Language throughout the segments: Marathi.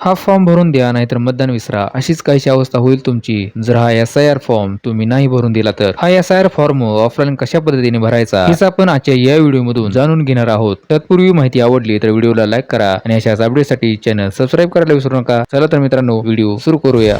हा फॉर्म भरून द्या नाहीतर मतदान विसरा, अशीच काहीशी अवस्था होईल तुमची जर हा SIR फॉर्म तुम्ही नाही भरून दिला तर. हा SIR फॉर्म ऑफलाईन कशा पद्धतीने भरायचा हेच आपण आजच्या या व्हिडिओ मधून जाणून घेणार आहोत. तत्पूर्वी माहिती आवडली तर व्हिडिओला लाईक करा आणि अशाच अपडेटसाठी चॅनल सबस्क्राईब करायला विसरू नका. चला तर मित्रांनो, व्हिडिओ सुरू करूया.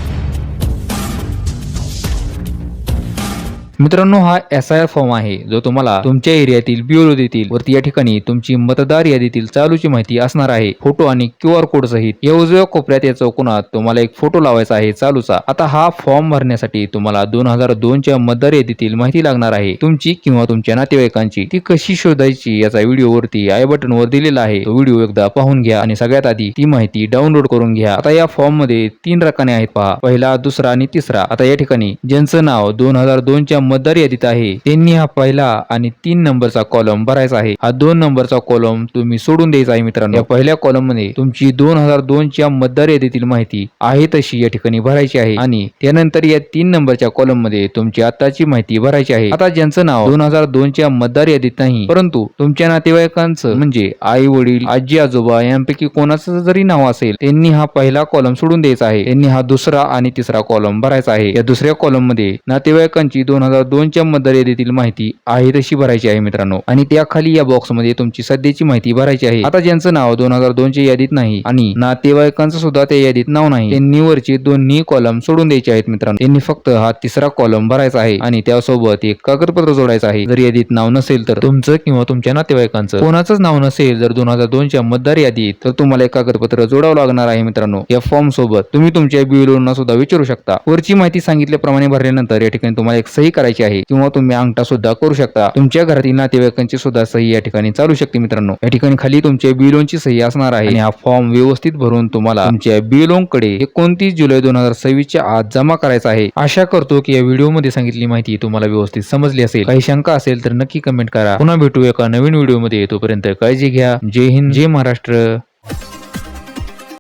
मित्रांनो, हा SIR फॉर्म आहे जो तुम्हाला तुमच्या एरियातील BLO देतील. वरती या ठिकाणी तुमची मतदार यादीतील चालूची माहिती असणार आहे, फोटो आणि QR कोड सहित. या उजव्या कोपऱ्यात या चौकोनात तुम्हाला एक फोटो लावायचा आहे चालूचा. आता हा फॉर्म भरण्यासाठी तुम्हाला 2002 च्या मतदार यादीतील माहिती लागणार आहे, तुमची किंवा तुमच्या नातेवाईकांची. ती कशी शोधायची याचा व्हिडिओ वरती आय बटन वर दिलेला आहे, तो व्हिडिओ एकदा पाहून घ्या आणि सगळ्यात आधी ती माहिती डाउनलोड करून घ्या. आता या फॉर्म मध्ये 3 रकाने आहेत पहा, पहिला, दुसरा आणि तिसरा. आता या ठिकाणी ज्यांचं नाव 2002 च्या मतदार यादीत आहे त्यांनी हा पहिला आणि 3 नंबरचा कॉलम भरायचा आहे. हा 2 नंबरचा कॉलम तुम्ही सोडून द्यायचा आहे मित्रांनो. या पहिल्या कॉलम मध्ये तुमची 2002 च्या मतदार यादीतील माहिती आहे तशी या ठिकाणी भरायची आहे आणि त्यानंतर या 3 नंबरच्या कॉलम मध्ये तुमची आताची माहिती भरायची आहे. आता ज्यांचं नाव 2002 च्या मतदार यादीत नाही परंतु तुमच्या नातेवाईकांचं म्हणजे आई वडील, आजी आजोबा यांपैकी कोणाचं जरी नाव असेल त्यांनी हा पहिला कॉलम सोडून द्यायचा आहे. त्यांनी हा दुसरा आणि तिसरा कॉलम भरायचा आहे. या दुसऱ्या कॉलम मध्ये नातेवाईकांची 2002 च्या मतदार यादीतील माहिती आहे तशी भरायची आहे मित्रांनो आणि त्याखाली या बॉक्स मध्ये तुमची सध्याची माहिती भरायची आहे. आता ज्यांचं नाव 2002 च्या यादीत नाही आणि नातेवाईकांचं सुद्धा त्या यादीत नाव नाही त्यांनी वरचे दोन्ही कॉलम सोडून द्यायचे आहेत मित्रांनो. त्यांनी फक्त हा तिसरा कॉलम भरायचा आहे आणि त्यासोबत एक कागदपत्र जोडायचं आहे. जर यादीत नाव नसेल तर तुमचं किंवा तुमच्या नातेवाईकांचं कोणाचंच नाव नसेल जर 2002 च्या मतदार यादीत, तर तुम्हाला एक कागदपत्र जोडावं लागणार आहे मित्रांनो. या फॉर्म सोबत तुम्ही तुमच्या BLOना सुद्धा विचारू शकता. वरची माहिती सांगितल्याप्रमाणे भरल्यानंतर या ठिकाणी तुम्हाला एक सही करायची आहे किंवा तुम्ही अंगठा सुद्धा करू शकता. तुमच्या घरातील नातेवाईकांची सुद्धा सही या ठिकाणी चालू शकते मित्रांनो. या ठिकाणी खाली तुमच्या BLOची सही असणार आहे आणि हा फॉर्म व्यवस्थित भरून तुम्हाला तुमच्या BLOकडे 29 जुलै 2026 च्या आत जमा करायचा आहे. आशा करतो की या व्हिडिओ मध्ये सांगितलेली माहिती तुम्हाला व्यवस्थित समजली असेल. काही शंका असेल तर नक्की कमेंट करा. पुन्हा भेटू एका नवीन व्हिडिओ मध्ये. तोपर्यंत काळजी घ्या. जय हिंद, जय महाराष्ट्र.